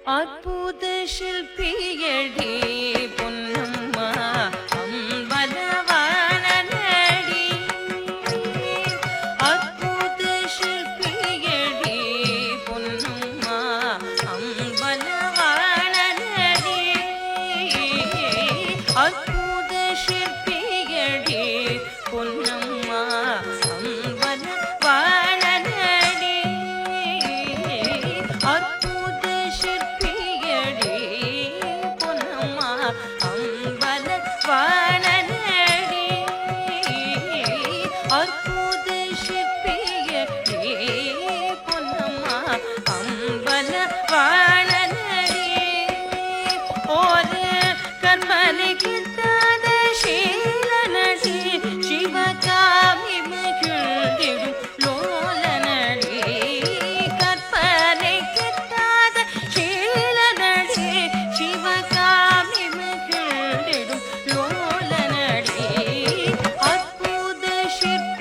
அற்புத ಶಿಲ್ಪಿಯಡಿ பொன்னம்மா அம்பலவாணனடி அற்புத ಶಿಲ್ಪಿಯடி பொன்னம்மா அம்பலவாணனடி அற்புத ಶಿಲ್ಪಿಯடி பொன்னம்மா அம்பலவாணனடி அற்புத ಶಿಲ್ಪಿಯಡಿ பொன்னம்மா அம்பலவாணனடி அற்புத ಶಿಲ್ಪಿಯಡಿ பொன்னம்மா அம்பலவாணனடி ஒரு கற்பனை கிட்டாத ಶೀಲನಡಿ ಶಿವಕಾಮಿ ಮಗಿಳಿடும் ಲೋಲನಡಿ கற்பனை கிட்டாத ಶೀಲನಡಿ ಶಿವಕಾಮಿ ಮಗಿಳಿடும் ಲೋಲನಡಿ அற்புத ಶಿಲ್ಪ